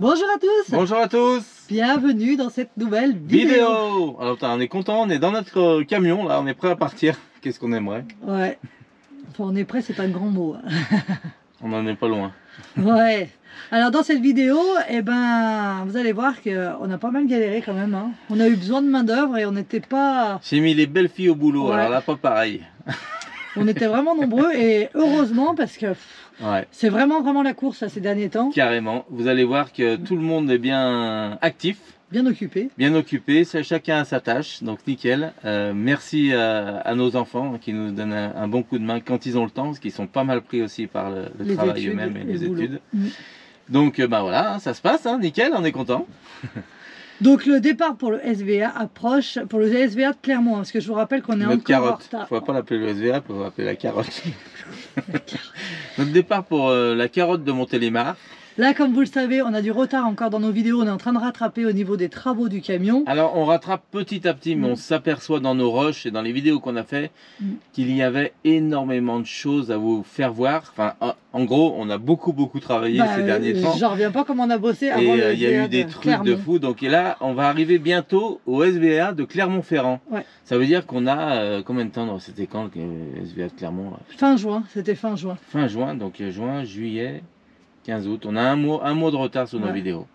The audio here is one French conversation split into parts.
Bonjour à tous. Bonjour à tous. Bienvenue dans cette nouvelle vidéo. Alors on est content, on est dans notre camion là, on est prêt à partir. Qu'est-ce qu'on aimerait? Ouais. Enfin, on est prêt, c'est un grand mot. On n'en est pas loin. Ouais. Alors dans cette vidéo, eh ben, vous allez voir qu'on a pas mal galéré quand même. Hein. On a eu besoin de main d'œuvre et on n'était pas... J'ai mis les belles filles au boulot, Ouais. alors là pas pareil. On était vraiment nombreux et heureusement parce que Ouais. c'est vraiment la course là, ces derniers temps. Carrément. Vous allez voir que tout le monde est bien actif, Bien occupé. bien occupé, chacun a sa tâche, donc nickel. Merci à nos enfants qui nous donnent un bon coup de main quand ils ont le temps, parce qu'ils sont pas mal pris aussi par le Les travail études, eux-mêmes et les boulot. études. Donc bah voilà, ça se passe, hein, nickel, on est content. Donc le départ pour le SVA approche, pour le SVA de Clermont, hein, parce que je vous rappelle qu'on est Notre encore en carotte, retard. faut pas l'appeler le SVA, il faut l'appeler la carotte. Notre départ pour la carotte de Montélimar. Là, comme vous le savez, on a du retard encore dans nos vidéos. On est en train de rattraper au niveau des travaux du camion. Alors on rattrape petit à petit, mais on s'aperçoit dans nos rushs et dans les vidéos qu'on a fait qu'il y avait énormément de choses à vous faire voir. Enfin, en gros, on a beaucoup travaillé ces derniers temps. J'en reviens pas comme on a bossé avant Et le il y a SVA eu des de trucs Clermont. de fou. Donc et là, on va arriver bientôt au SVA de Clermont-Ferrand. Ouais. Ça veut dire qu'on a combien de temps? C'était quand le SVA de Clermont là? Fin juin, c'était fin juin. Fin juin, donc juin, juillet, 15 août. On a un mois de retard sur nos vidéos.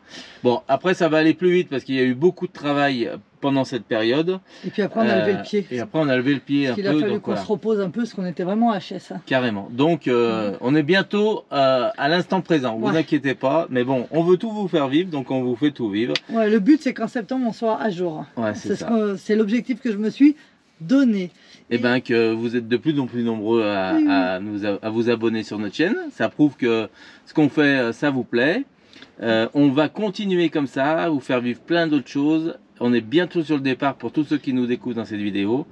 Bon, après ça va aller plus vite parce qu'il y a eu beaucoup de travail pendant cette période. Et puis après on a levé le pied. Et après on a levé le pied un peu. Il a fallu donc, qu'on se repose un peu parce qu'on était vraiment à HS. Hein. Carrément. Donc on est bientôt à l'instant présent. Vous inquiétez pas. Mais bon, on veut tout vous faire vivre, donc on vous fait tout vivre. Ouais, le but c'est qu'en septembre on soit à jour. Ouais, c'est ça. C'est l'objectif que je me suis donné. Et bien que vous êtes de plus en plus nombreux à vous abonner sur notre chaîne. Ça prouve que ce qu'on fait, ça vous plaît. On va continuer comme ça, vous faire vivre plein d'autres choses. On est bientôt sur le départ pour tous ceux qui nous découvrent dans cette vidéo.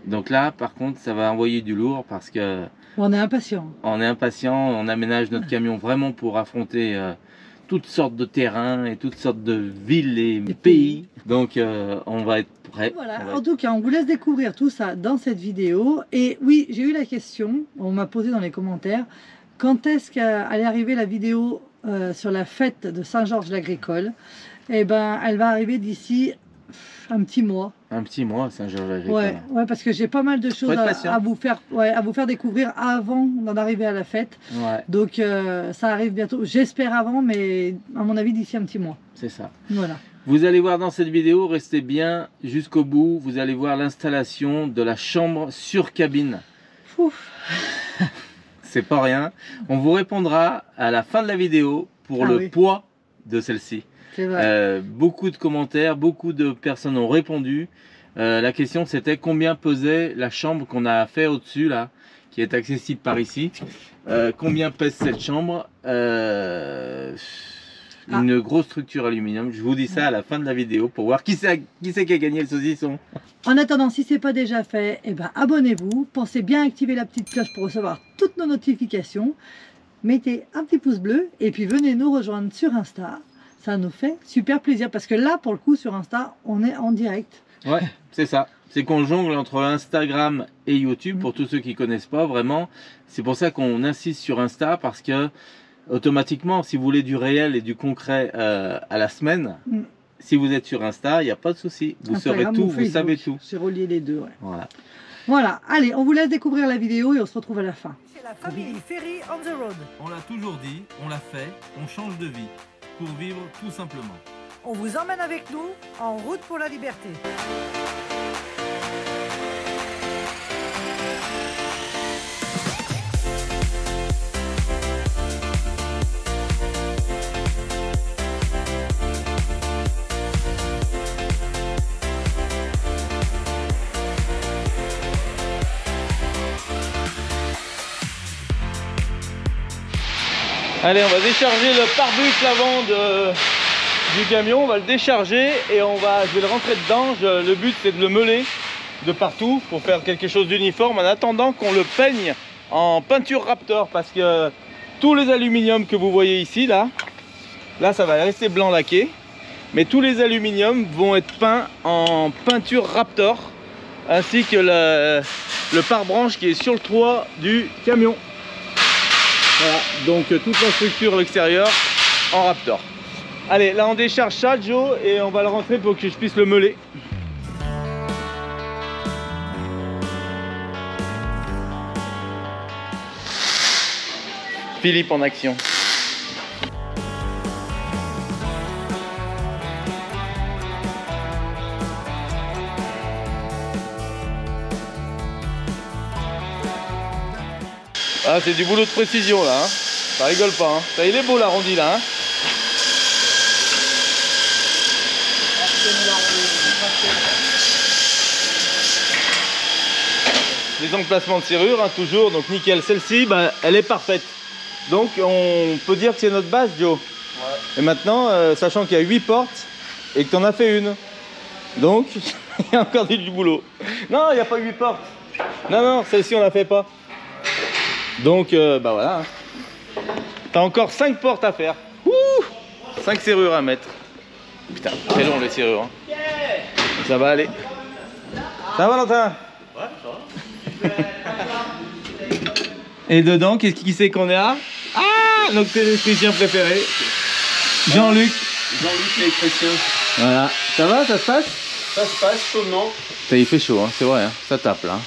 Donc là, par contre, ça va envoyer du lourd parce que... On est impatient. On est impatient, on aménage notre camion vraiment pour affronter toutes sortes de terrains et toutes sortes de villes et pays. Donc on va être prêt. Voilà, en tout cas, on vous laisse découvrir tout ça dans cette vidéo. Et oui, j'ai eu la question, on m'a posé dans les commentaires, quand est-ce qu'allait arriver la vidéo sur la fête de Saint-Georges-l'Agricole? Eh ben, elle va arriver d'ici un petit mois. Un petit mois, Saint-Georges-l'Agricole. Ouais, parce que j'ai pas mal de choses à vous faire découvrir avant d'en arriver à la fête. Ouais. Donc ça arrive bientôt, j'espère avant, mais à mon avis d'ici un petit mois. C'est ça. Voilà. Vous allez voir dans cette vidéo, restez bien jusqu'au bout, vous allez voir l'installation de la chambre sur cabine. C'est pas rien. On vous répondra à la fin de la vidéo pour le poids de celle-ci. Beaucoup de commentaires, beaucoup de personnes ont répondu. La question c'était combien pesait la chambre qu'on a fait au-dessus là, qui est accessible par ici. Combien pèse cette chambre? Une grosse structure aluminium. Je vous dis ça à la fin de la vidéo pour voir qui c'est qui a gagné le saucisson. En attendant, si ce n'est pas déjà fait, eh ben, abonnez-vous. Pensez bien à activer la petite cloche pour recevoir toutes nos notifications. Mettez un petit pouce bleu et puis venez nous rejoindre sur Insta. Ça nous fait super plaisir parce que là, pour le coup, sur Insta, on est en direct. Ouais, c'est ça. C'est qu'on jongle entre Instagram et YouTube pour tous ceux qui ne connaissent pas vraiment. C'est pour ça qu'on insiste sur Insta parce que automatiquement, si vous voulez du réel et du concret à la semaine, si vous êtes sur Insta, il n'y a pas de souci. Vous saurez tout, vous savez tout. J'ai relié les deux. Ouais. Voilà. Voilà, allez, on vous laisse découvrir la vidéo et on se retrouve à la fin. C'est la famille Ferry on the road. On l'a toujours dit, on l'a fait, on change de vie pour vivre tout simplement. On vous emmène avec nous en route pour la liberté. Allez, on va décharger le pare-bus l'avant du camion, on va le décharger et je vais le rentrer dedans. Le but c'est de le meuler de partout pour faire quelque chose d'uniforme en attendant qu'on le peigne en peinture Raptor parce que tous les aluminiums que vous voyez ici, là ça va rester blanc laqué, mais tous les aluminiums vont être peints en peinture Raptor ainsi que le pare-branche qui est sur le toit du camion. Voilà, donc toute la structure extérieure en Raptor. Allez, là on décharge ça, Joe, et on va le rentrer pour que je puisse le meuler. Philippe en action. Ah, c'est du boulot de précision là, hein. Ça rigole pas, hein. Ça, il est beau l'arrondi là, hein. Les emplacements de serrure, hein, toujours, donc nickel. Celle-ci, bah, elle est parfaite. Donc on peut dire que c'est notre base, Joe. Ouais. Et maintenant, sachant qu'il y a 8 portes et que tu en as fait une, donc il y a encore du boulot. Non, il n'y a pas 8 portes. Non, non, celle-ci on la fait pas. Donc, bah voilà. Hein. T'as encore 5 portes à faire. Ouh, 5 serrures à mettre. Putain, c'est long les serrures. Hein. Ça va aller. Ça va, Valentin? Ouais, ça va. Et dedans, qui c'est qu'on est à? Ah, notre électricien préféré. Jean-Luc. Jean-Luc l'électricien. Voilà. Ça va, ça se passe? Ça se passe chaudement. Il fait chaud, hein, c'est vrai, hein, ça tape là.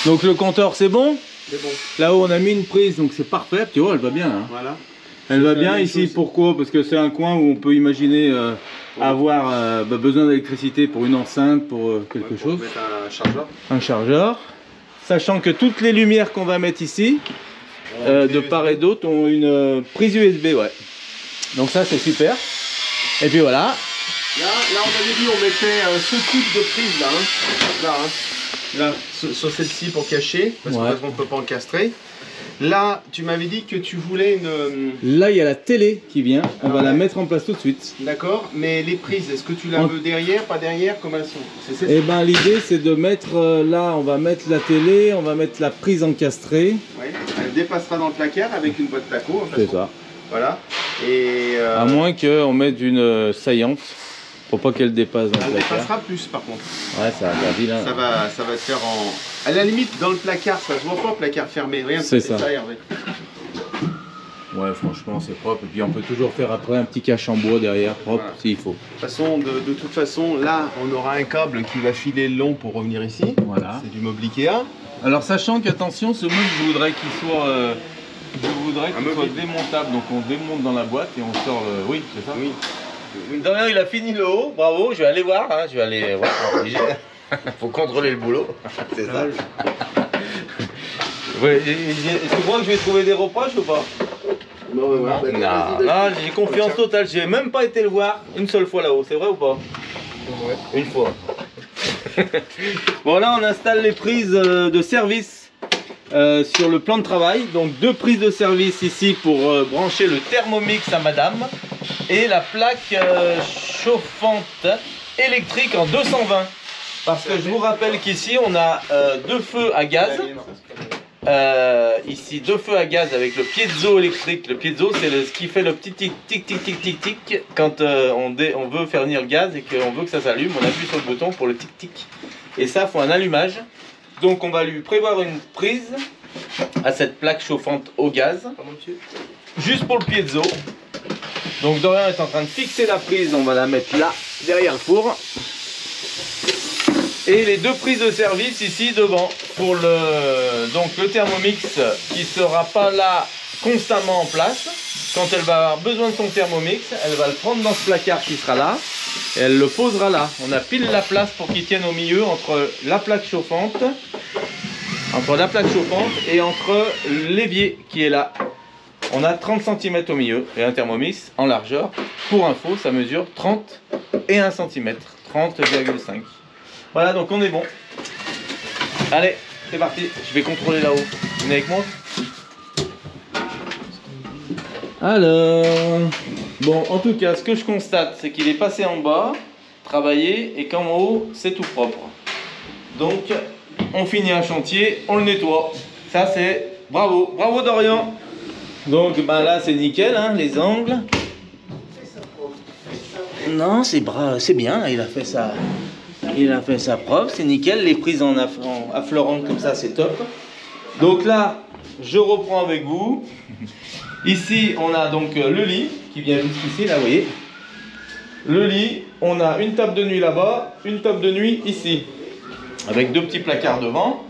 Donc le compteur, c'est bon? C'est bon. Là-haut, on a mis une prise, donc c'est parfait. Tu vois, elle va bien. Hein. Voilà. Elle va bien ici, pourquoi? Parce que c'est un coin où on peut imaginer avoir besoin d'électricité pour une enceinte, pour quelque chose. Mettre un chargeur. Un chargeur. Sachant que toutes les lumières qu'on va mettre ici, de part et d'autre, ont une prise USB, ouais. Donc ça, c'est super. Et puis voilà. Là, on avait dit on mettait ce type de prise là. Hein. Là, hein. Là, sur celle-ci pour cacher, parce qu'on ne peut pas encastrer. Là, tu m'avais dit que tu voulais une... Là, il y a la télé qui vient. On va la mettre en place tout de suite. D'accord, mais les prises, est-ce que tu la veux derrière, pas derrière? Comment elles sont? Eh ben, l'idée, c'est de mettre... là, on va mettre la télé, on va mettre la prise encastrée. Oui, elle dépassera dans le placard avec une boîte taco. C'est ça. Voilà. Et à moins qu'on mette une saillante. Faut pas qu'elle dépasse dans le placard. Elle dépassera plus, par contre. Ouais, ça va faire vilain. Ça va se faire en... À la limite, dans le placard, ça se voit pas, placard fermé. Rien, c'est ça. Hervé. Ouais, franchement, c'est propre. Et puis, on peut toujours faire après un petit cache en bois derrière, propre, voilà. S'il faut. De toute façon, là, on aura un câble qui va filer le long pour revenir ici. Voilà. C'est du meuble Ikea. Alors, sachant qu'attention, ce meuble, je voudrais qu'il soit... soit démontable. Donc, on démonte dans la boîte et on sort le... Oui, c'est ça. Oui. Damien, il a fini le haut, bravo, je vais aller voir, hein, je vais aller voir, faut contrôler le boulot, c'est ça. Ouais, est-ce que tu crois que je vais trouver des reproches ou pas? Non, j'ai confiance totale, j'ai même pas été le voir une seule fois là-haut, c'est vrai ou pas? Ouais. Une fois. Bon, là on installe les prises de service sur le plan de travail, donc 2 prises de service ici pour brancher le Thermomix à madame. Et la plaque chauffante électrique en 220. Parce que je vous rappelle qu'ici on a 2 feux à gaz. Ici 2 feux à gaz avec le piezo électrique. Le piezo c'est ce qui fait le petit tic tic tic tic tic tic quand on veut faire venir le gaz et qu'on veut que ça s'allume. On appuie sur le bouton pour le tic tic. Et ça faut un allumage. Donc on va lui prévoir une prise à cette plaque chauffante au gaz. Juste pour le piezo. Donc Dorian est en train de fixer la prise, on va la mettre là, derrière le four. Et les 2 prises de service ici devant pour le Thermomix qui ne sera pas là constamment en place. Quand elle va avoir besoin de son Thermomix, elle va le prendre dans ce placard qui sera là et elle le posera là. On a pile la place pour qu'il tienne au milieu entre la plaque chauffante et entre l'évier qui est là. On a 30 cm au milieu et un Thermomix en largeur. Pour info, ça mesure 30 et 1 cm, 30,5. Voilà, donc on est bon. Allez, c'est parti. Je vais contrôler là-haut. Vous venez avec moi? Alors, bon, en tout cas, ce que je constate, c'est qu'il est passé en bas, travaillé, et qu'en haut, c'est tout propre. Donc, on finit un chantier, on le nettoie. Ça, c'est bravo. Bravo, Dorian. Donc ben là c'est nickel, hein, les angles. Non, c'est bien, il a fait ça propre, c'est nickel. Les prises en affleurant comme ça, c'est top. Donc là, je reprends avec vous. Ici, on a donc le lit qui vient jusqu'ici, là, vous voyez. Le lit, on a une table de nuit là-bas, une table de nuit ici, avec 2 petits placards devant.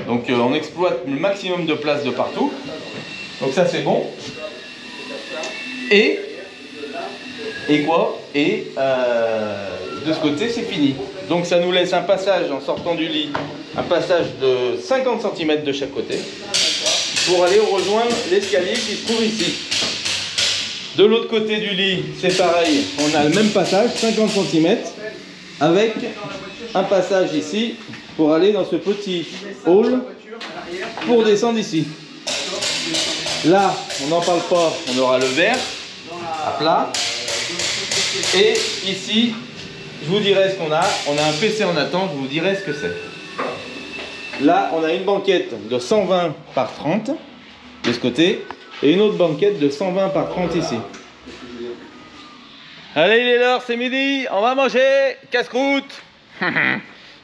Donc on exploite le maximum de place de partout. Donc ça c'est bon. Et quoi? Et de ce côté c'est fini. Donc ça nous laisse un passage en sortant du lit, un passage de 50 cm de chaque côté, pour aller rejoindre l'escalier qui se trouve ici. De l'autre côté du lit, c'est pareil, on a le même passage, 50 cm, avec un passage ici, pour aller dans ce petit hall, pour descendre ici. Là, on n'en parle pas, on aura le verre, à plat. Et ici, je vous dirai ce qu'on a. On a un PC en attente, je vous dirai ce que c'est. Là, on a une banquette de 120 par 30 de ce côté et une autre banquette de 120 par 30 ici. Allez, il est l'heure, c'est midi, on va manger, casse-croûte.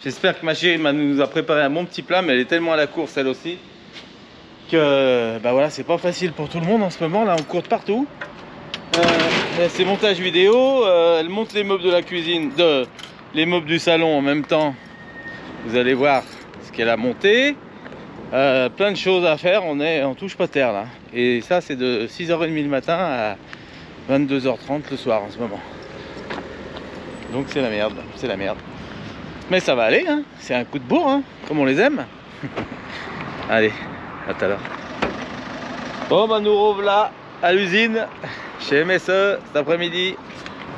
J'espère que ma chérie nous a préparé un bon petit plat, mais elle est tellement à la course elle aussi que bah voilà, c'est pas facile pour tout le monde en ce moment. Là, on court partout. C'est montage vidéo, elle monte les meubles de la cuisine, les meubles du salon en même temps. Vous allez voir ce qu'elle a monté. Plein de choses à faire, on touche pas terre là. Et ça c'est de 6h30 le matin à 22h30 le soir en ce moment. Donc c'est la merde, c'est la merde. Mais ça va aller, hein. C'est un coup de bourre, hein, comme on les aime. Allez, à tout à l'heure. Bon bah nous revoilà à l'usine, chez MSE cet après-midi.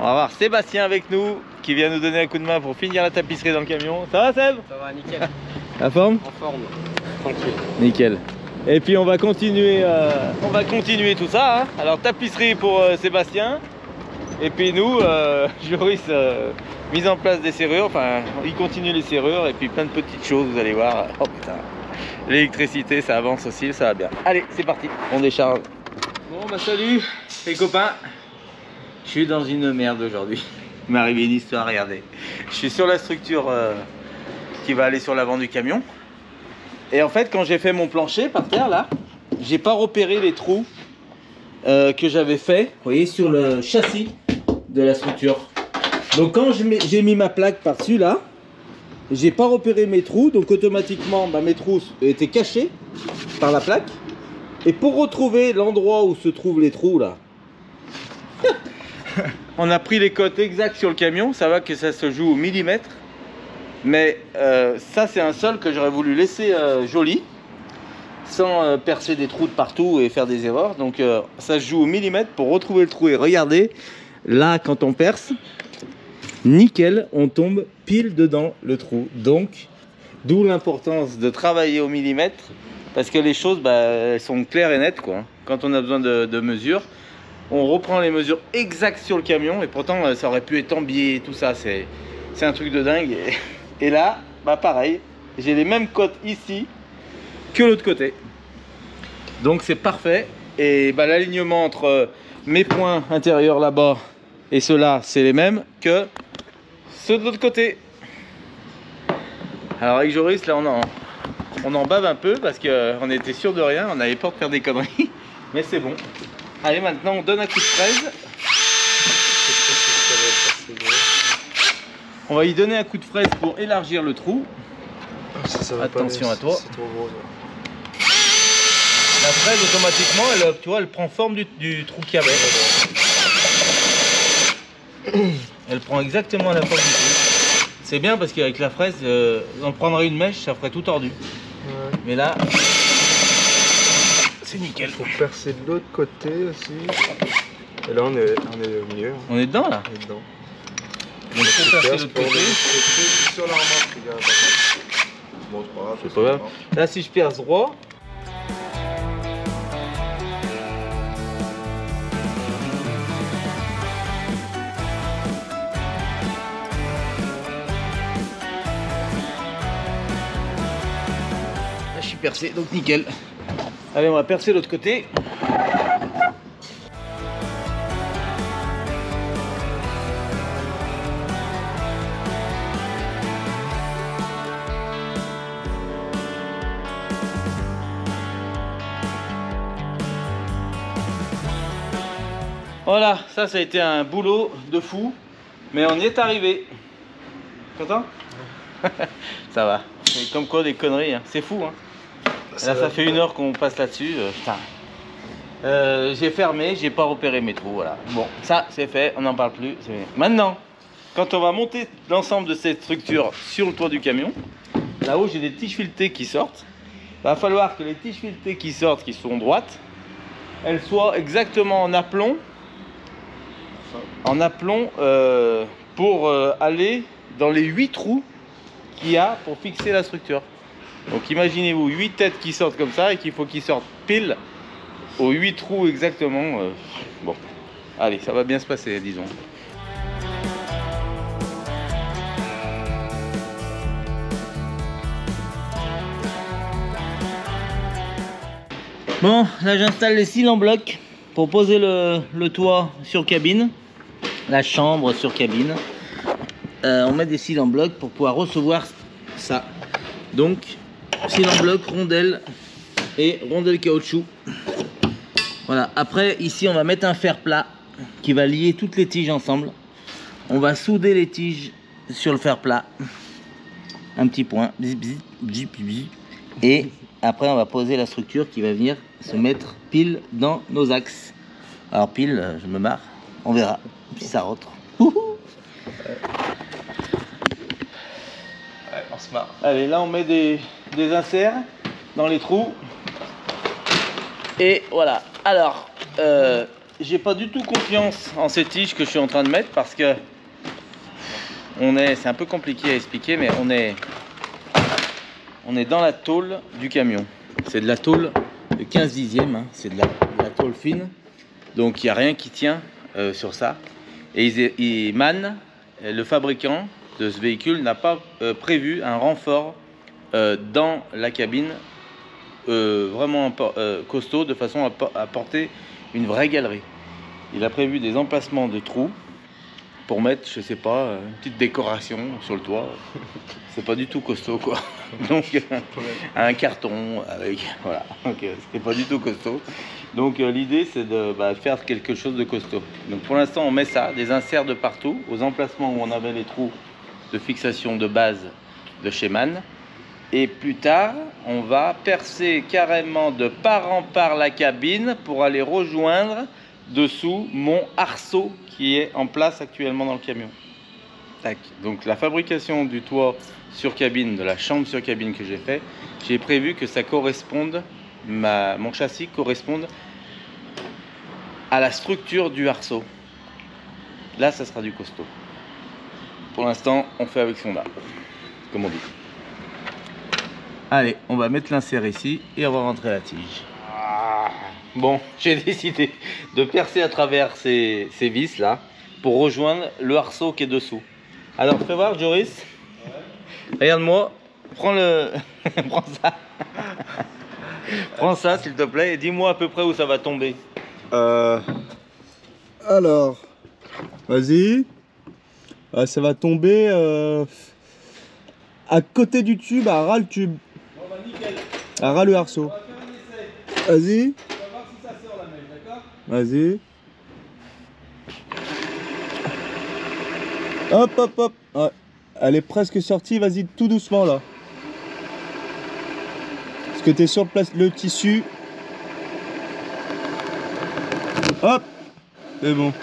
On va voir Sébastien avec nous, qui vient nous donner un coup de main pour finir la tapisserie dans le camion. Ça va Seb? Ça va, nickel. La forme? En forme, tranquille. Nickel. Et puis on va continuer tout ça, hein. Alors tapisserie pour Sébastien. Et puis nous, Joris, mise en place des serrures, enfin il continue les serrures et puis plein de petites choses, vous allez voir. Oh putain, l'électricité ça avance aussi, ça va bien. Allez, c'est parti, on décharge. Bon bah salut les copains. Je suis dans une merde aujourd'hui. Il m'est arrivé une histoire, regardez. Je suis sur la structure qui va aller sur l'avant du camion. Et en fait quand j'ai fait mon plancher par terre là, j'ai pas repéré les trous que j'avais fait, vous voyez, sur le châssis de la structure. Donc quand j'ai mis ma plaque par dessus là, j'ai pas repéré mes trous, donc automatiquement bah, mes trous étaient cachés par la plaque. Et pour retrouver l'endroit où se trouvent les trous là, on a pris les cotes exactes sur le camion. Ça va que ça se joue au millimètre, mais ça c'est un sol que j'aurais voulu laisser joli, sans percer des trous de partout et faire des erreurs. Donc ça se joue au millimètre pour retrouver le trou. Et regardez, là quand on perce, nickel, on tombe pile dedans le trou. Donc d'où l'importance de travailler au millimètre, parce que les choses bah, elles sont claires et nettes quoi. Quand on a besoin de mesures, on reprend les mesures exactes sur le camion. Et pourtant ça aurait pu être embillé, tout ça, c'est un truc de dingue. Et là bah pareil, j'ai les mêmes cotes ici que l'autre côté, donc c'est parfait. Et bah, l'alignement entre mes points intérieurs là-bas et ceux-là c'est les mêmes que ceux de l'autre côté. Alors avec Joris là on en bave un peu parce qu'on était sûr de rien, on avait peur de faire des conneries, mais c'est bon. Allez, maintenant on donne un coup de fraise. On va y donner un coup de fraise pour élargir le trou. Attention à toi. C'est trop gros, La fraise automatiquement, tu vois, elle prend forme du trou qu'il y avait. Elle prend exactement la forme du trou. C'est bien parce qu'avec la fraise, on prendrait une mèche, ça ferait tout tordu. Ouais. Mais là, c'est nickel. Il faut percer de l'autre côté aussi. Et là on est au milieu. On est dedans là. On est dedans. Donc il faut percer de l'autre côté. Sur la remarque, les gars. Bon, c'est pas grave. C'est pas grave. Là si je perce droit. Là je suis percé, donc nickel. Allez, on va percer l'autre côté. Voilà, ça a été un boulot de fou. Mais on y est arrivé. Content? Ça va. C'est comme quoi des conneries, hein. C'est fou, hein. Là ça fait 1 heure qu'on passe là-dessus. Putain. J'ai fermé, j'ai pas repéré mes trous, voilà. Bon, ça c'est fait, on n'en parle plus. Maintenant, quand on va monter l'ensemble de cette structure sur le toit du camion, là-haut j'ai des tiges filetées qui sortent. Il va falloir que les tiges filetées qui sortent, qui sont droites, elles soient exactement en aplomb. Pour aller dans les 8 trous qu'il y a pour fixer la structure. Donc imaginez-vous 8 têtes qui sortent comme ça et qu'il faut qu'ils sortent pile aux 8 trous exactement. Bon, allez, ça va bien se passer, disons. Bon, là j'installe les cils en bloc pour poser le toit sur cabine, la chambre sur cabine. On met des cils en bloc pour pouvoir recevoir ça. Donc, cils en bloc, rondelles et rondelles caoutchouc. Voilà, après ici on va mettre un fer plat qui va lier toutes les tiges ensemble. On va souder les tiges sur le fer plat. Un petit point. Et après on va poser la structure qui va venir se mettre pile dans nos axes. Alors pile, je me marre. On verra si ça rentre. Ouais, on se marre. Allez, là on met des inserts dans les trous. Et voilà. Alors, j'ai pas du tout confiance en ces tiges que je suis en train de mettre parce que c'est un peu compliqué à expliquer, mais on est dans la tôle du camion. C'est de la tôle de 15/10, hein. C'est de la tôle fine, donc il n'y a rien qui tient sur ça. Et MAN, le fabricant de ce véhicule, n'a pas prévu un renfort dans la cabine vraiment costaud, de façon à porter une vraie galerie. Il a prévu des emplacements de trous pour mettre, je sais pas, une petite décoration sur le toit. C'est pas du tout costaud, quoi. Donc un carton avec, voilà, okay, c'est pas du tout costaud. Donc l'idée c'est de faire quelque chose de costaud. Donc pour l'instant on met ça, des inserts de partout, aux emplacements où on avait les trous de fixation de base de chez MAN. Et plus tard, on va percer carrément de part en part la cabine pour aller rejoindre dessous mon arceau qui est en place actuellement dans le camion. Tac. Donc la fabrication du toit sur cabine, de la chambre sur cabine que j'ai fait, j'ai prévu que ça corresponde, mon châssis corresponde à la structure du arceau. Là, ça sera du costaud. Pour l'instant, on fait avec son art, comme on dit. Allez, on va mettre l'insert ici et on va rentrer la tige. Bon, j'ai décidé de percer à travers ces vis là pour rejoindre le arceau qui est dessous. Alors fais voir, Joris. Ouais. Regarde-moi, prends prends ça. Prends ça s'il te plaît et dis-moi à peu près où ça va tomber. Alors, vas-y. Ça va tomber à côté du tube, à ras le tube. Bon bah nickel. À ras le arceau. On va faire un essai. Vas-y. On va voir si ça sort la mèche, d'accord? Vas-y. Hop, hop, hop. Ouais. Elle est presque sortie, vas-y tout doucement là. Parce que tu es sur le tissu. Hop. C'est bon.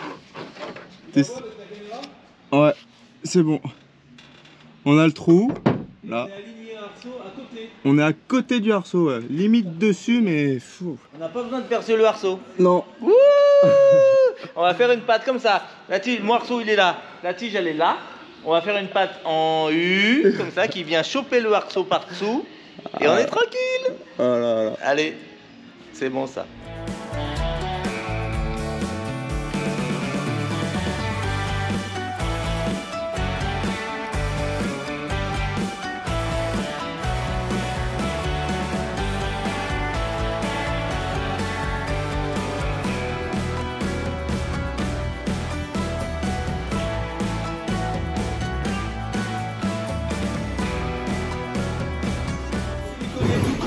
Ouais, c'est bon. On a le trou. Là. On est à côté du arceau, ouais. Limite dessus, mais fou. On n'a pas besoin de percer le arceau. Non. Wouh. On va faire une patte comme ça. La tige, mon arceau il est là. La tige elle est là. On va faire une patte en U, comme ça, qui vient choper le arceau par dessous. Et on est tranquille. Voilà. Allez, c'est bon ça.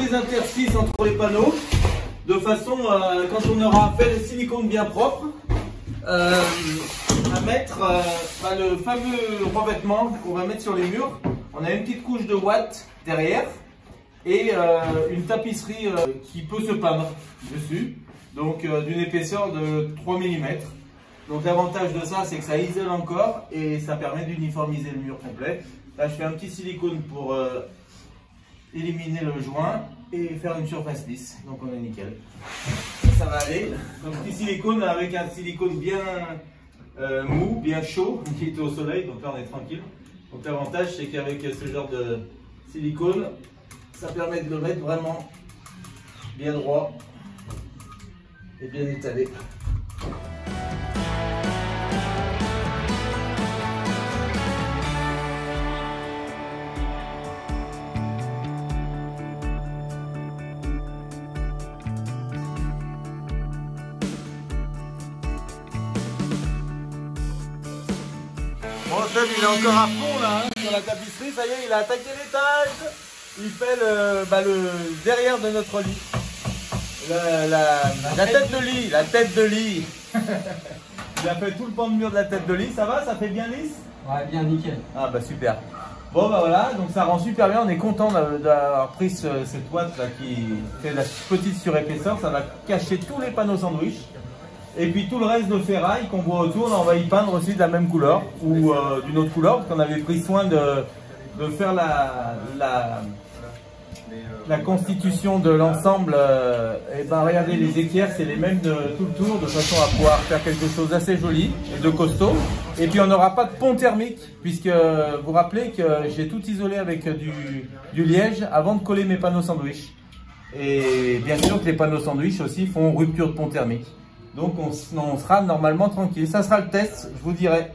Interstices entre les panneaux de façon quand on aura fait le silicone bien propre à mettre le fameux revêtement qu'on va mettre sur les murs. On a une petite couche de ouate derrière et une tapisserie qui peut se peindre dessus, donc d'une épaisseur de 3 mm. Donc l'avantage de ça, c'est que ça isole encore et ça permet d'uniformiser le mur complet. Là, je fais un petit silicone pour éliminer le joint et faire une surface lisse. Donc on est nickel. Ça va aller. Donc petit silicone avec un silicone bien mou, bien chaud, qui était au soleil. Donc là, on est tranquille. Donc l'avantage, c'est qu'avec ce genre de silicone, ça permet de le mettre vraiment bien droit et bien étalé. Bon, Seb, il est encore à fond là, hein, sur la tapisserie. Ça y est, il a attaqué l'étage. Il fait le derrière de notre lit. La tête de lit, la tête de lit. Il a fait tout le pan de mur de la tête de lit. Ça va? Ça fait bien lisse? Ouais, bien nickel. Ah bah super. Bon bah voilà, donc ça rend super bien. On est content d'avoir pris cette ouate là qui fait la petite surépaisseur. Ça va cacher tous les panneaux sandwich. Et puis tout le reste de ferraille qu'on voit autour, là, on va y peindre aussi de la même couleur ou d'une autre couleur, parce qu'on avait pris soin de faire la constitution de l'ensemble. Et ben regardez, les équerres c'est les mêmes de tout le tour, de façon à pouvoir faire quelque chose d'assez joli et de costaud. Et puis on n'aura pas de pont thermique, puisque vous vous rappelez que j'ai tout isolé avec du liège avant de coller mes panneaux sandwich. Et bien sûr que les panneaux sandwich aussi font rupture de pont thermique. Donc on sera normalement tranquille. Ça sera le test, je vous dirai.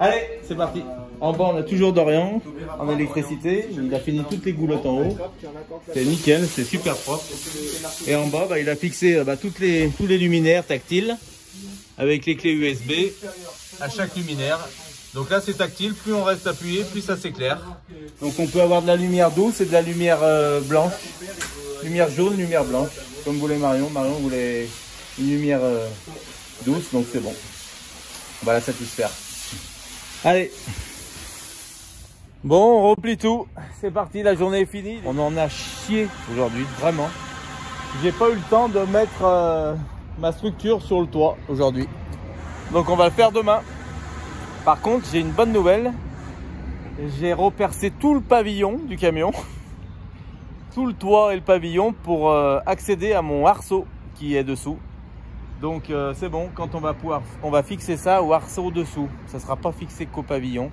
Allez, c'est parti. En bas, on a toujours Dorian en électricité. Il a fini toutes les goulottes en haut. C'est nickel, c'est super propre. Et en bas, il a fixé tous les luminaires tactiles avec les clés USB à chaque luminaire. Donc là, c'est tactile. Plus on reste appuyé, plus ça s'éclaire. Donc on peut avoir de la lumière douce et de la lumière blanche. Lumière jaune, lumière blanche. Comme voulait Marion. Marion voulait une lumière douce, donc c'est bon. On va la satisfaire. Allez. Bon, on replie tout. C'est parti, la journée est finie. On en a chié aujourd'hui, vraiment. J'ai pas eu le temps de mettre ma structure sur le toit aujourd'hui. Donc on va le faire demain. Par contre, j'ai une bonne nouvelle. J'ai repercé tout le pavillon du camion. Tout le toit et le pavillon pour accéder à mon arceau qui est dessous. Donc c'est bon, quand on va fixer ça au arceau dessous. Ça ne sera pas fixé qu'au pavillon.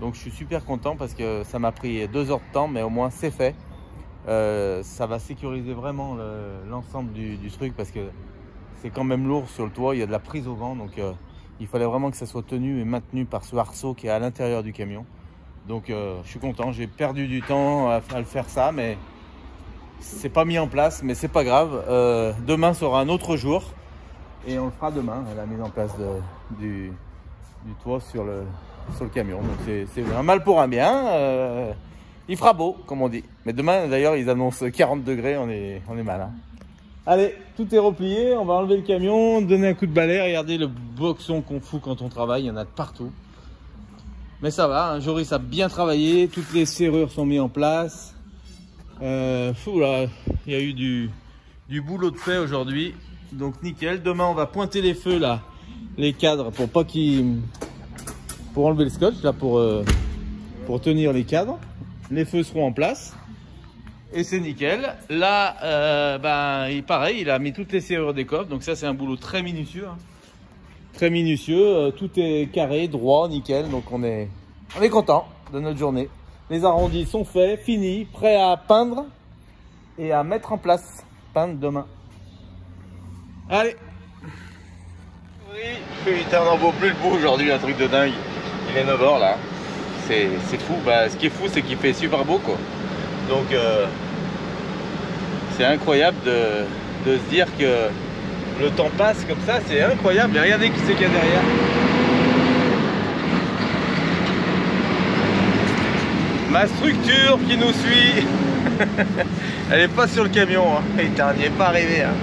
Donc je suis super content parce que ça m'a pris 2 heures de temps, mais au moins c'est fait. Ça va sécuriser vraiment l'ensemble du truc parce que c'est quand même lourd sur le toit. Il y a de la prise au vent, donc il fallait vraiment que ça soit tenu et maintenu par ce arceau qui est à l'intérieur du camion. Donc je suis content, j'ai perdu du temps à le faire ça, mais c'est pas mis en place, mais c'est pas grave. Demain sera un autre jour. Et on le fera demain, la mise en place du toit sur le camion. Donc c'est un mal pour un bien. Il fera beau, comme on dit. Mais demain, d'ailleurs, ils annoncent 40 degrés, on est mal. Hein. Allez, tout est replié. On va enlever le camion, donner un coup de balai. Regardez le boxon qu'on fout quand on travaille. Il y en a de partout. Mais ça va, hein. Joris a bien travaillé. Toutes les serrures sont mises en place. Là, il y a eu du boulot de fait aujourd'hui. Donc nickel, demain on va pointer les feux là, les cadres pour pas pour enlever le scotch là pour tenir les cadres. Les feux seront en place et c'est nickel. Là pareil, il a mis toutes les serrures des coffres, donc ça c'est un boulot très minutieux. Hein. Très minutieux, tout est carré, droit, nickel, donc on est content de notre journée. Les arrondis sont faits, finis, prêts à peindre et à mettre en place. Peindre demain. Allez. Oui, putain, on n'en vaut plus le bout aujourd'hui, un truc de dingue. Il est 9 h là. C'est fou. Ce qui est fou, c'est qu'il fait super beau quoi. Donc c'est incroyable de se dire que le temps passe comme ça, c'est incroyable. Et regardez qui c'est qu'il y a derrière. Ma structure qui nous suit. Elle n'est pas sur le camion. Hein. Putain, on n'y est pas arrivé. Hein.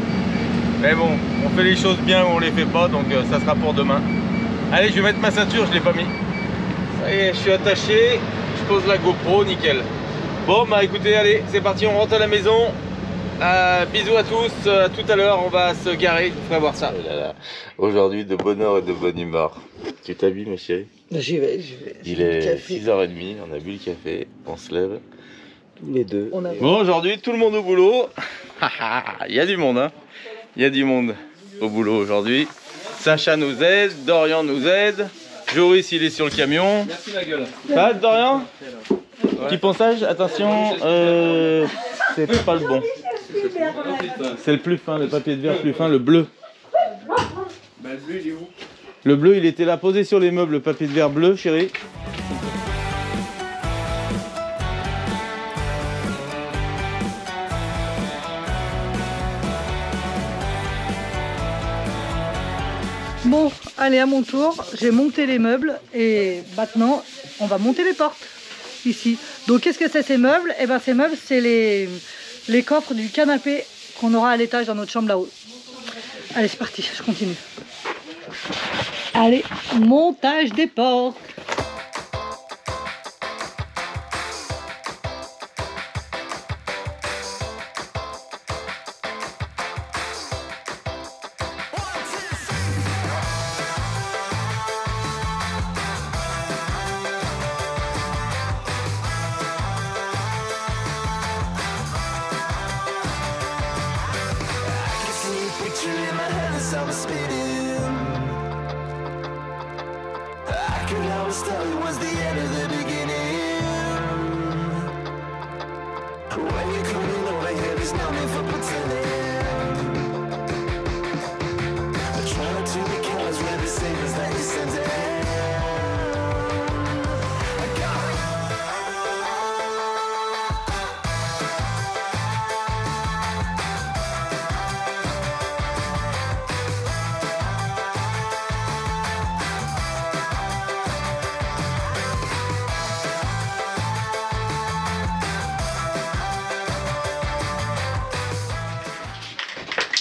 Mais bon, on fait les choses bien ou on les fait pas, donc ça sera pour demain. Allez, je vais mettre ma ceinture, je l'ai pas mis. Ça y est, je suis attaché. Je pose la GoPro, nickel. Bon, bah écoutez, allez, c'est parti, on rentre à la maison. Bisous à tous, à tout à l'heure, on va se garer, je vous ferai voir ça. Oh là là. Aujourd'hui, de bonheur et de bonne humeur. Tu t'habilles, ma chérie? J'y vais, j'y vais. Il est 6h30, on a bu le café, on se lève. Tous les deux. On a... Bon, aujourd'hui, tout le monde au boulot. Il y a du monde, hein. Il y a du monde au boulot aujourd'hui. Sacha nous aide, Dorian nous aide. Joris, il est sur le camion. Merci ma gueule. Ça va, Dorian? Petit ponçage, attention, c'est pas le bon. C'est le plus fin, le papier de verre plus fin, le bleu. Bah, le bleu, il est où? Le bleu, il était là posé sur les meubles, le papier de verre bleu, chérie. Bon, allez, à mon tour, j'ai monté les meubles et maintenant, on va monter les portes ici. Donc, qu'est-ce que c'est ces meubles? Eh bien, ces meubles, c'est les coffres du canapé qu'on aura à l'étage dans notre chambre là-haut. Allez, c'est parti, je continue. Allez, montage des portes.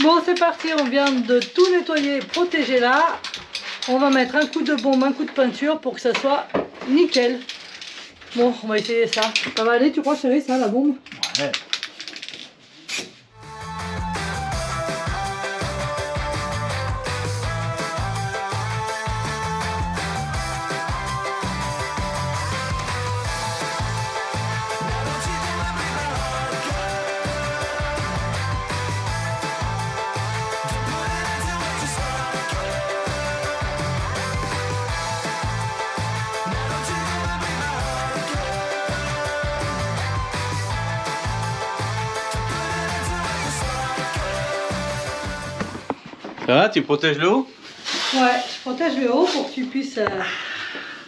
Bon, c'est parti, on vient de tout nettoyer, protéger là. On va mettre un coup de baume, un coup de peinture pour que ça soit nickel. Bon, on va essayer ça. Ça va aller, tu crois, chérie, ça, la bombe? Ouais. Ça va, tu protèges le haut? Ouais, je protège le haut pour que tu puisses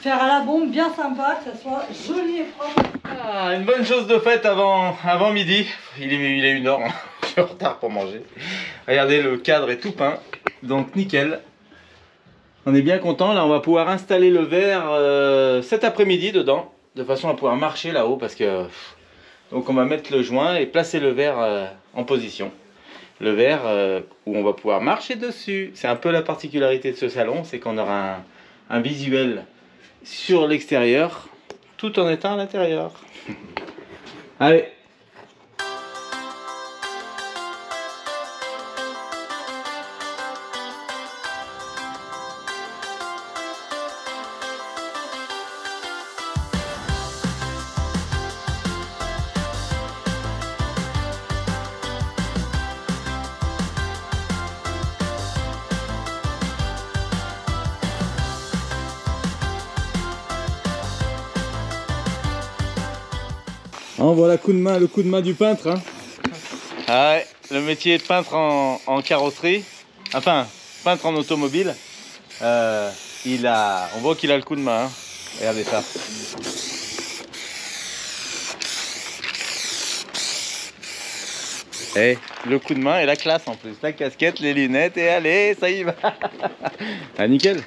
faire à la bombe bien sympa, que ça soit joli et propre. Ah, une bonne chose de faite avant midi. Il est 1h, hein. Je suis en retard pour manger. Regardez, le cadre est tout peint, donc nickel. On est bien content. Là, on va pouvoir installer le verre cet après-midi dedans, de façon à pouvoir marcher là-haut, parce que donc on va mettre le joint et placer le verre en position. Le verre où on va pouvoir marcher dessus. C'est un peu la particularité de ce salon, c'est qu'on aura un visuel sur l'extérieur tout en étant à l'intérieur. Allez. En voilà le coup de main du peintre. Hein. Ah ouais, le métier de peintre en carrosserie, enfin peintre en automobile, on voit qu'il a le coup de main. Hein. Regardez ça. Et le coup de main et la classe en plus, la casquette, les lunettes et allez, ça y va. Ah nickel.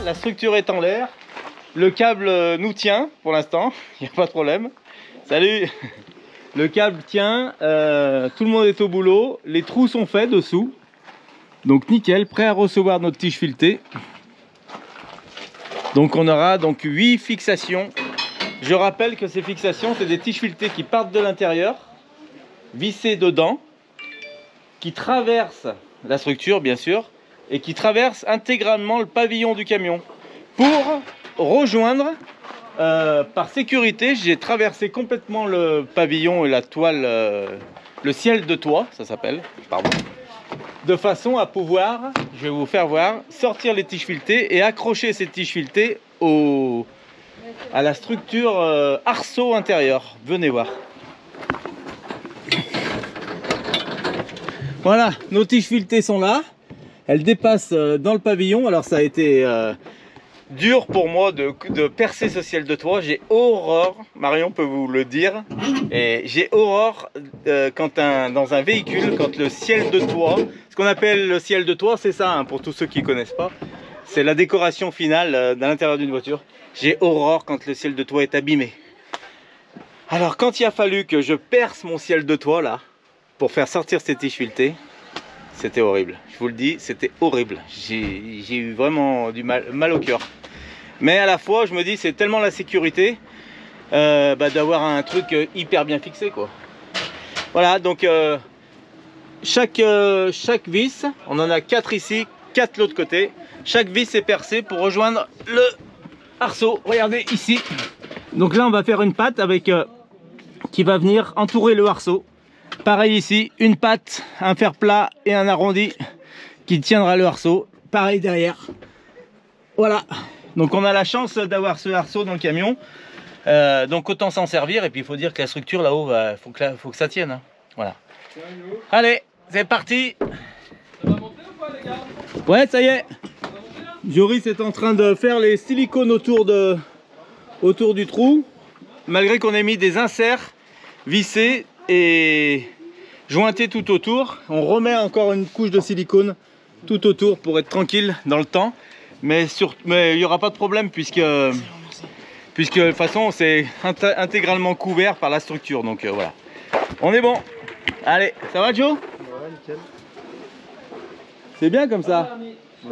la structure est en l'air. Le câble nous tient pour l'instant, il n'y a pas de problème. Salut. Le câble tient, tout le monde est au boulot, les trous sont faits dessous. Donc nickel, prêt à recevoir notre tige filetée. Donc on aura donc 8 fixations. Je rappelle que ces fixations, c'est des tiges filetées qui partent de l'intérieur, vissées dedans, qui traversent la structure bien sûr, et qui traversent intégralement le pavillon du camion. Pour rejoindre, par sécurité, j'ai traversé complètement le pavillon et la toile, le ciel de toit, ça s'appelle, pardon, de façon à pouvoir, je vais vous faire voir, sortir les tiges filetées et accrocher ces tiges filetées à la structure arceau intérieur. Venez voir. Voilà, nos tiges filetées sont là. Elles dépassent dans le pavillon. Alors ça a été dur pour moi de percer ce ciel de toit. J'ai horreur, Marion peut vous le dire, et j'ai horreur dans un véhicule, quand le ciel de toit, ce qu'on appelle le ciel de toit, c'est ça, hein, pour tous ceux qui ne connaissent pas, c'est la décoration finale de l'intérieur d'une voiture. J'ai horreur quand le ciel de toit est abîmé. Alors quand il a fallu que je perce mon ciel de toit là, pour faire sortir ces tiges filetées, c'était horrible. Je vous le dis, c'était horrible. J'ai eu vraiment du mal au cœur. Mais à la fois, je me dis, c'est tellement la sécurité d'avoir un truc hyper bien fixé, quoi. Voilà, donc chaque vis, on en a 4 ici, 4 de l'autre côté. Chaque vis est percée pour rejoindre le arceau. Regardez ici. Donc là, on va faire une patte avec qui va venir entourer le arceau. Pareil ici, une patte, un fer plat et un arrondi qui tiendra le arceau. Pareil derrière. Voilà. Donc on a la chance d'avoir ce arceau dans le camion. Donc autant s'en servir. Et puis il faut dire que la structure là-haut, faut que ça tienne. Hein. Voilà. Allez, c'est parti. Ça va monter ou pas, les gars? Ouais, ça y est. Joris est en train de faire les silicones autour du trou. Malgré qu'on ait mis des inserts vissés et jointés tout autour, on remet encore une couche de silicone tout autour pour être tranquille dans le temps. Mais il n'y aura pas de problème puisque de toute façon c'est intégralement couvert par la structure. Donc voilà, on est bon. Allez, ça va Joe? Ouais, nickel. C'est bien comme ça. Ouais.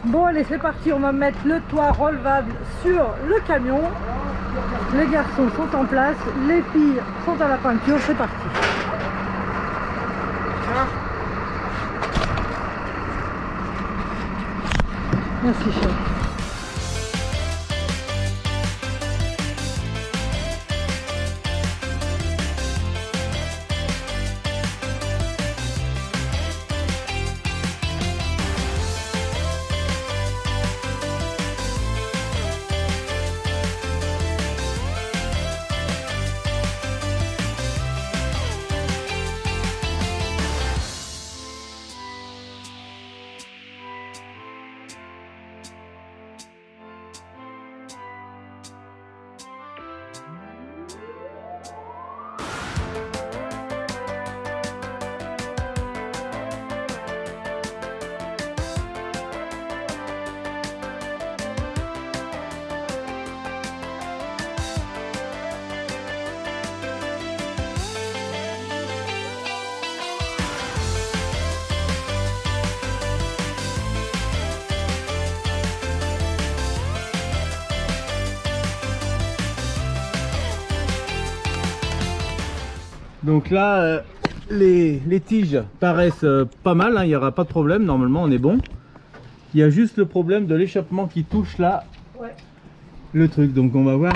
Bon allez, c'est parti, on va mettre le toit relevable sur le camion. Les garçons sont en place, les filles sont à la peinture, c'est parti. Merci chef. Donc là, les tiges paraissent pas mal, hein, il n'y aura pas de problème, normalement on est bon. Il y a juste le problème de l'échappement qui touche là, ouais, le truc. Donc on va voir...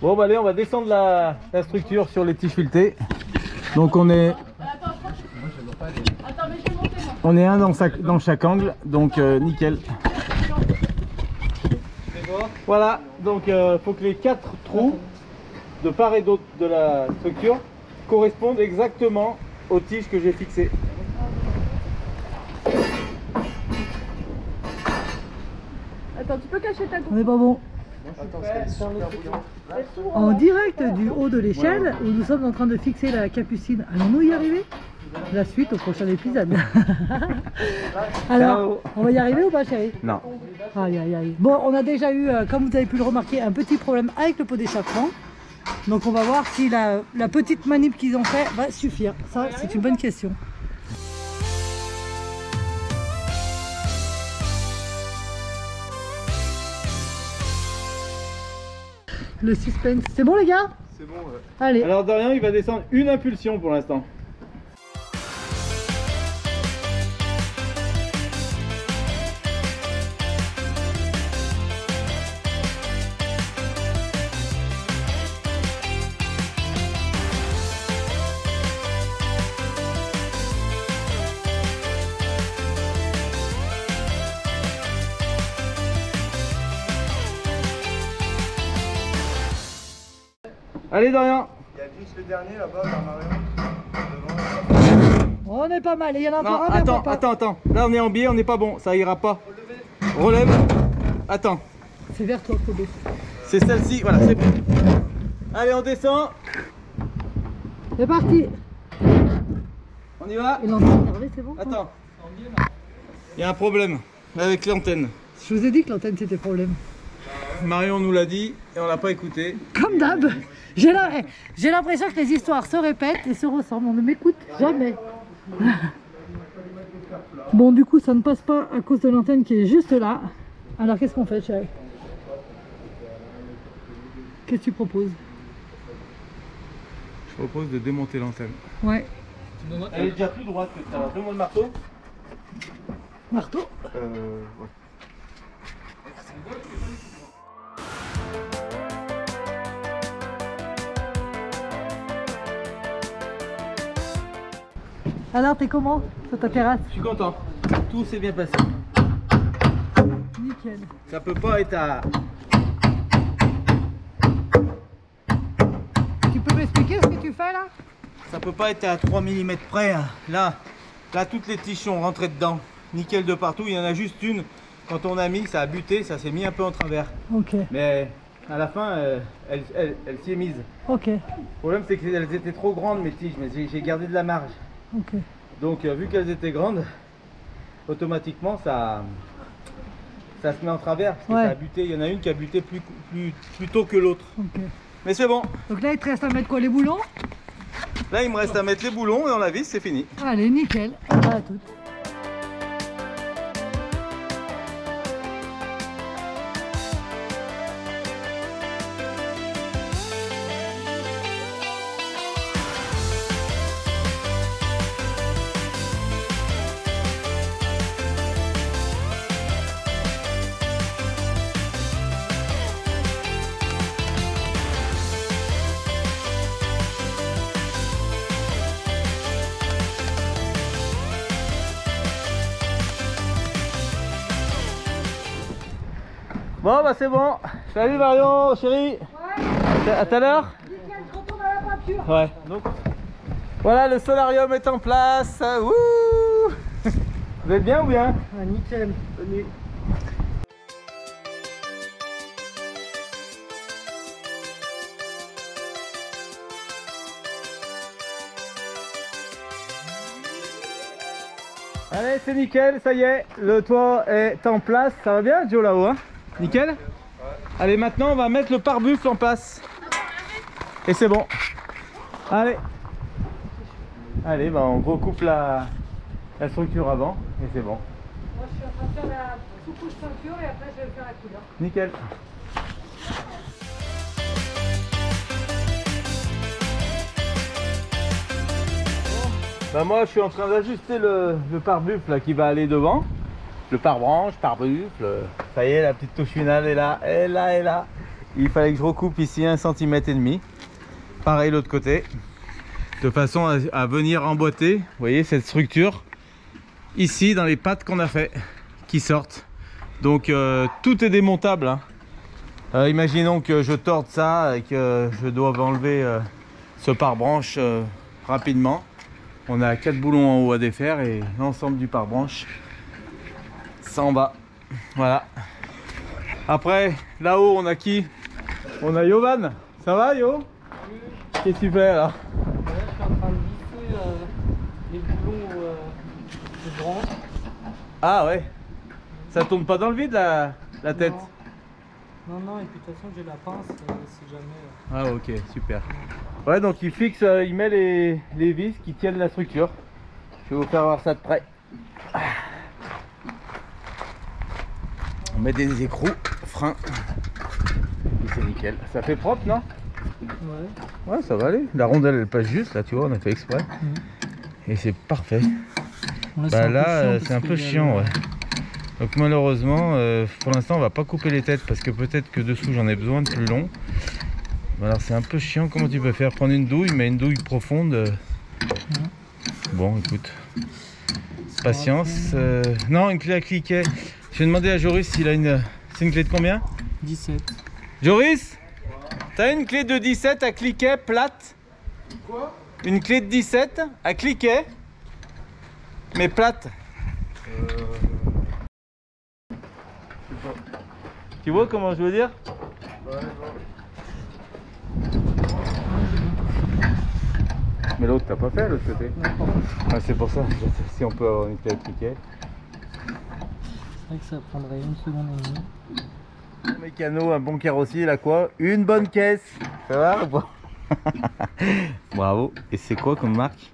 Bon bah allez, on va descendre la structure sur les tiges filetées. Donc on est un dans chaque angle, donc nickel. Voilà, donc faut que les 4 trous de part et d'autre de la structure correspondent exactement aux tiges que j'ai fixées. Attends, tu peux cacher ta On n'est pas bon. Attends, c'est super bouillant. En direct du haut de l'échelle, où nous sommes en train de fixer la capucine. Allons-nous y arriver? La suite au prochain épisode. Alors, on va y arriver ou pas, chérie? Non. Aïe, aïe, aïe. Bon, on a déjà eu, comme vous avez pu le remarquer, un petit problème avec le pot d'échappement. Donc on va voir si la petite manip qu'ils ont fait va suffire. Ça, c'est une bonne question. Le suspense. C'est bon les gars? C'est bon, ouais. Allez. Alors Dorian, il va descendre une impulsion pour l'instant. Allez Dorian. Il y a juste le dernier là-bas, vers Marion. On est pas mal. Et il y en a Non, encore un. attends. Là on est en biais, on n'est pas bon, ça ira pas. Relève. Attends. C'est vers toi, Kobe. C'est celle-ci, voilà, c'est bon. Allez, on descend. C'est parti. On y va. Et l'antenne énervée, c'est bon? Attends. Il y a un problème avec l'antenne. Je vous ai dit que l'antenne c'était problème. Marion nous l'a dit et on l'a pas écouté. Comme d'hab. J'ai l'impression que les histoires se répètent et se ressemblent. On ne m'écoute jamais. Bon, du coup, ça ne passe pas à cause de l'antenne qui est juste là. Alors, qu'est-ce qu'on fait, chérie? Qu'est-ce que tu proposes? Je propose de démonter l'antenne. Ouais. Elle est déjà plus droite que ça. Donne-moi le marteau. Marteau. Ouais. Alors, t'es comment sur ta terrasse? Je suis content. Tout s'est bien passé. Nickel. Ça peut pas être à... Tu peux m'expliquer ce que tu fais là? Ça peut pas être à 3 mm près. Hein. Là, toutes les tiges sont rentrées dedans. Nickel de partout. Il y en a juste une. Quand on a mis, ça a buté, ça s'est mis un peu en travers. Ok. Mais à la fin, elle s'y est mise. Ok. Le problème, c'est qu'elles étaient trop grandes, mes tiges, mais j'ai gardé de la marge. Ok. Donc, vu qu'elles étaient grandes, automatiquement, ça se met en travers. Parce que Ouais. ça a buté. Il y en a une qui a buté plus tôt que l'autre. Ok. Mais c'est bon. Donc là, il te reste à mettre quoi, les boulons? Là, il me reste à mettre les boulons et on la vis, c'est fini. Allez, nickel. On va à toutes. Bon, bah c'est bon. Salut Marion, chérie. Ouais. À tout à l'heure. Nickel, je retourne à la peinture. Ouais. Donc, voilà, le solarium est en place. Wouh. Vous êtes bien ou bien? Ah, nickel. Bonne nuit. Allez, c'est nickel, ça y est, le toit est en place. Ça va bien, Joe, là-haut, hein? Nickel? Ouais. Allez, maintenant, on va mettre le pare-buffle en place. Et c'est bon. Allez. Allez, bah, on recoupe la structure avant. Et c'est bon. Moi, je suis en train de faire la sous-couche peinture et après, je vais faire la couleur. Nickel. Bah moi je suis en train d'ajuster le pare-buffle là qui va aller devant. Le pare-branche, pare-buffle. Ça y est, la petite touche finale est là, est là. Il fallait que je recoupe ici 1,5 cm. Pareil l'autre côté. de façon à venir emboîter, vous voyez, cette structure ici dans les pattes qu'on a fait, qui sortent. Donc tout est démontable, hein. Imaginons que je torde ça et que je dois enlever ce pare-branche rapidement. On a 4 boulons en haut à défaire et l'ensemble du pare-branche s'en va. Voilà. Après, là-haut, on a qui? On a Yovan. Ça va, Yo? Qu'est-ce que tu fais là? Je suis en train de visser les boulons de branche. Ah ouais. Ça tourne pas dans le vide la tête? Non, et puis de toute façon j'ai la pince si jamais. Ah ok, super. Ouais, donc il fixe, il met les vis qui tiennent la structure. Je vais vous faire voir ça de près. On met des écrous, freins. C'est nickel. Ça fait propre, non? Ouais. Ouais, ça va aller. La rondelle elle passe juste, là tu vois, on a fait exprès. Et c'est parfait. Bah là, c'est un peu chiant, ouais. Donc malheureusement, pour l'instant on va pas couper les têtes parce que peut-être que dessous j'en ai besoin de plus long. Alors c'est un peu chiant. Comment tu peux faire? Prendre une douille, mais une douille profonde. Bon écoute, patience. Non, une clé à cliquet. Je vais demander à Joris s'il a une... C'est une clé de combien? 17. Joris, t'as une clé de 17 à cliquet plate? Quoi? Une clé de 17 à cliquet, mais plate. Tu vois comment je veux dire? Ouais, Mais l'autre t'as pas fait l'autre côté? Ah, c'est pour ça, si on peut avoir une clé à cliquet. C'est vrai que ça prendrait une seconde et demie. Un mécano, un bon carrossier, là quoi? Une bonne caisse. Ça va ou pas? Bravo. Et c'est quoi comme marque?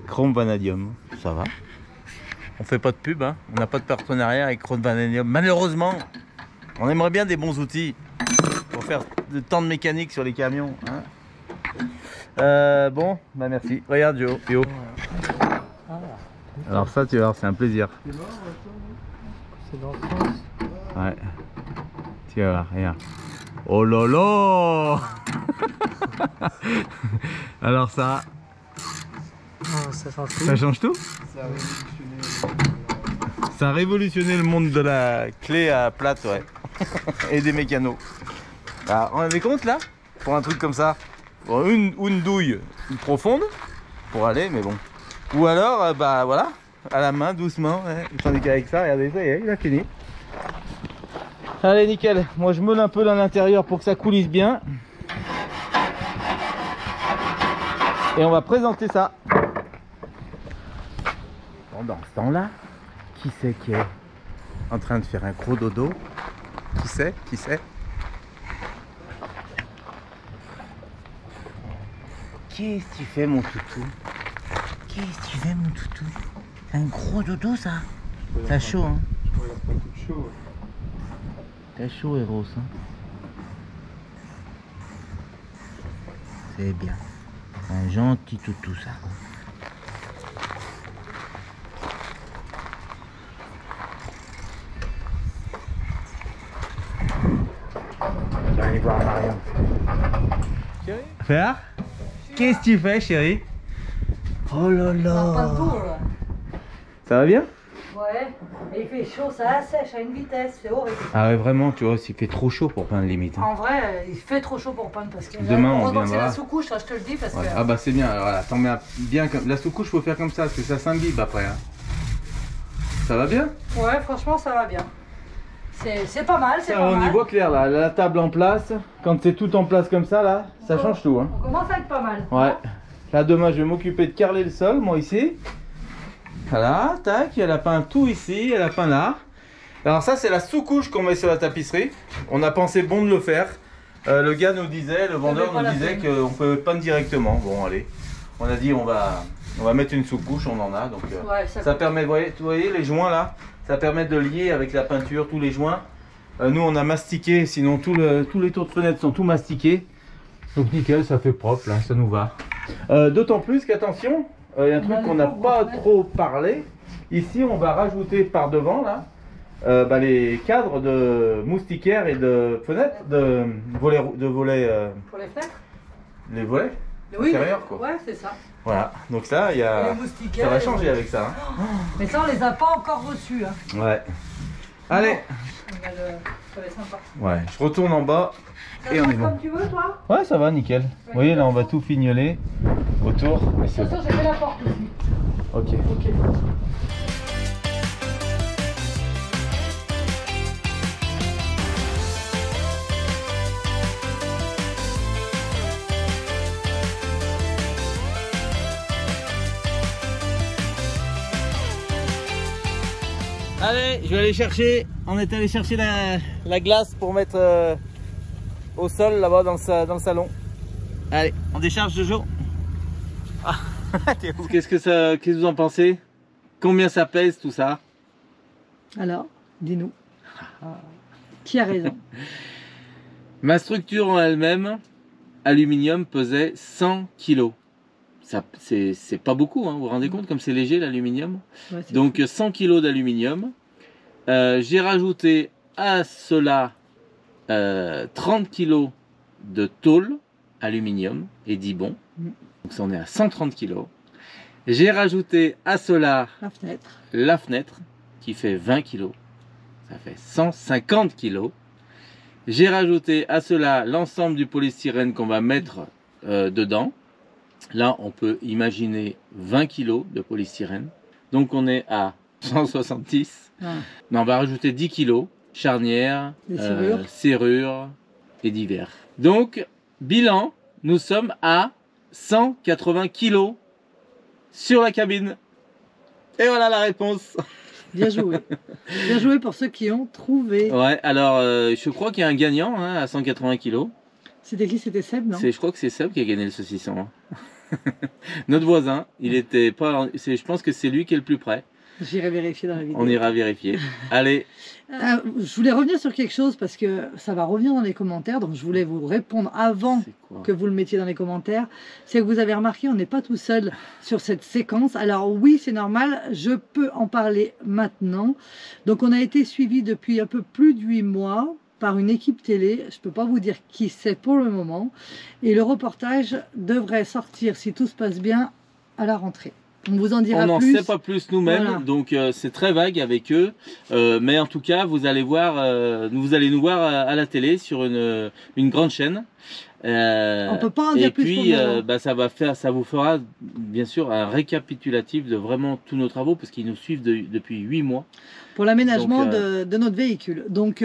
Chrome Vanadium. Ça va. On fait pas de pub, hein. On n'a pas de partenariat avec Chrome Vanadium. Malheureusement, on aimerait bien des bons outils pour faire de tant de mécanique sur les camions, hein. Bon, bah merci. Regarde Yo. Alors ça, tu vas voir, c'est un plaisir. C'est dans le sens. Ouais. Tu vas voir, regarde. Oh là là. Alors ça, Ça change tout. ça change tout? ça a révolutionné. Ça a révolutionné le monde de la clé à plate, ouais. Et des mécanos. Alors, on avait compte là? Pour un truc comme ça. Bon, une douille profonde pour aller, mais bon. Ou alors, bah voilà, à la main, doucement. Ouais. Tandis qu'avec ça, regardez, ça y est, il a fini. Allez, nickel. Moi, je meule un peu à l'intérieur pour que ça coulisse bien. Et on va présenter ça. Pendant ce temps-là, qui c'est qui est en train de faire un gros dodo? Qui c'est? Qu'est-ce que tu fais, mon toutou? Qu'est-ce que tu fais, mon toutou? C'est un gros dodo, ça? T'as chaud, hein? Je regarde pas tout chaud. Ouais. T'as chaud, Eros, hein? C'est bien. Un gentil toutou, ça. On va aller voir Marion. Chérie? Faire? Qu'est-ce que tu fais, chérie? Oh là là! Ça va bien? Ouais, et il fait chaud, ça assèche à une vitesse, c'est horrible. Ah ouais, vraiment, tu vois, il fait trop chaud pour peindre limite. Hein. En vrai, il fait trop chaud pour peindre parce que Demain, on heureusement que c'est viendra. la sous-couche, ça, je te le dis parce Ouais. que... Ah bah c'est bien, alors là, t'en mets bien comme... La sous-couche, faut faire comme ça, parce que ça s'imbibe après. Hein. Ça va bien? Ouais, franchement, ça va bien. C'est pas mal, c'est pas On y mal. voit clair là, la table en place, quand c'est tout en place comme ça là, ça change tout. Hein. On commence à être pas mal. Ouais. Là demain, je vais m'occuper de carreler le sol, moi ici. Voilà, tac, elle a peint tout ici, elle a peint là. Alors ça, c'est la sous-couche qu'on met sur la tapisserie. On a pensé bon de le faire. Le gars nous disait, le vendeur nous disait qu'on peut peindre directement. Bon, allez. On a dit on va mettre une sous-couche, on en a. Donc Ouais, ça permet, vous voyez les joints là, ça permet de lier avec la peinture tous les joints. Nous on a mastiqué, sinon tous les tours de fenêtre sont tout mastiqués. Donc nickel, ça fait propre là, ça nous va. D'autant plus qu'attention, il y a un truc qu'on n'a pas trop parlé. Ici on va rajouter par devant là les cadres de moustiquaires et de fenêtres, de volets. Pour les fenêtres? Les volets? Oui, intérieur, quoi. Ouais, c'est ça. Voilà, donc là, il y Et a... les moustiquaires, ça va les- changer avec ça. Hein. Mais ça, on les a pas encore reçus. Hein. Ouais. Allez. On a ça va être sympa. Ouais, je retourne en bas Ça et on se est passe bon. comme tu veux, toi? Ouais, ça va, nickel. Vous voyez, là, on va tout fignoler autour. Mais c'est... Attention, j'ai fait la porte aussi. Ok. Ok. Allez, je vais aller chercher. On est allé chercher la glace pour mettre au sol là-bas dans le salon. Allez, on décharge Jojo. Ah, qu'est-ce que vous en pensez? Combien ça pèse tout ça? Alors, dis-nous. Qui a raison? Ma structure en elle-même, aluminium, pesait 100 kg. C'est pas beaucoup, hein, vous vous rendez compte comme c'est léger l'aluminium? Ouais, c'est Donc 100 kg d'aluminium. J'ai rajouté à cela 30 kg de tôle aluminium et Dibond. Donc ça on est à 130 kg. J'ai rajouté à cela la fenêtre qui fait 20 kg. Ça fait 150 kg. J'ai rajouté à cela l'ensemble du polystyrène qu'on va mettre dedans. Là, on peut imaginer 20 kg de polystyrène. Donc, on est à 170. Ah. Non, on va rajouter 10 kg. Charnières, serrures et divers. Donc, bilan, nous sommes à 180 kg sur la cabine. Et voilà la réponse. Bien joué. Bien joué pour ceux qui ont trouvé. Ouais, alors, je crois qu'il y a un gagnant hein, à 180 kg. C'était qui? C'était Seb, non? Je crois que c'est Seb qui a gagné le saucisson. Hein. Notre voisin, il était pas. Je pense que c'est lui qui est le plus près. J'irai vérifier dans la vidéo. On ira vérifier. Allez. Je voulais revenir sur quelque chose parce que ça va revenir dans les commentaires. Donc je voulais vous répondre avant que vous le mettiez dans les commentaires. C'est que vous avez remarqué, on n'est pas tout seul sur cette séquence. Alors oui, c'est normal, je peux en parler maintenant. Donc on a été suivi depuis un peu plus de 8 mois par une équipe télé, je ne peux pas vous dire qui c'est pour le moment, et le reportage devrait sortir, si tout se passe bien, à la rentrée. On vous en dira plus. On n'en sait pas plus nous-mêmes, voilà. Donc c'est très vague avec eux, mais en tout cas, vous allez voir, vous allez nous voir à la télé sur une grande chaîne. On peut pas en dire plus. Et puis, ça vous fera bien sûr un récapitulatif de vraiment tous nos travaux, parce qu'ils nous suivent depuis 8 mois. Pour l'aménagement de notre véhicule. Donc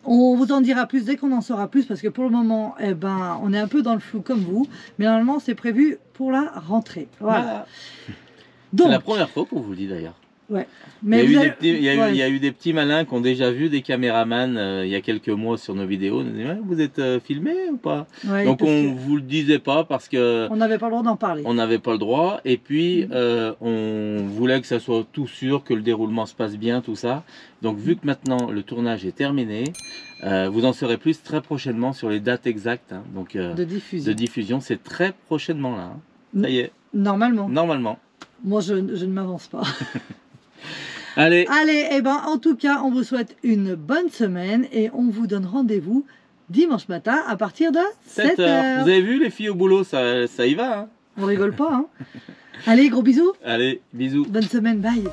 on vous en dira plus dès qu'on en saura plus, parce que pour le moment, eh ben, on est un peu dans le flou comme vous, mais normalement c'est prévu pour la rentrée. Voilà. C'est la première fois qu'on vous le dit d'ailleurs. Ouais. Mais il y a eu des petits malins qui ont déjà vu des caméramans il y a quelques mois sur nos vidéos. Nous disaient, ouais, vous êtes filmé ou pas? Ouais, donc on vous le disait pas parce que on n'avait pas le droit d'en parler. On n'avait pas le droit, et puis on voulait que ça soit tout sûr, que le déroulement se passe bien, tout ça. Donc vu que maintenant le tournage est terminé, vous en saurez plus très prochainement sur les dates exactes. Hein, donc de diffusion, c'est très prochainement là. Hein. Ça y est. Normalement. Normalement. Moi je ne m'avance pas. Allez, et ben en tout cas, on vous souhaite une bonne semaine et on vous donne rendez-vous dimanche matin à partir de 7 h. Vous avez vu les filles au boulot, ça y va. Hein. On rigole pas. Hein. Allez, gros bisous. Allez, bisous. Bonne semaine, bye.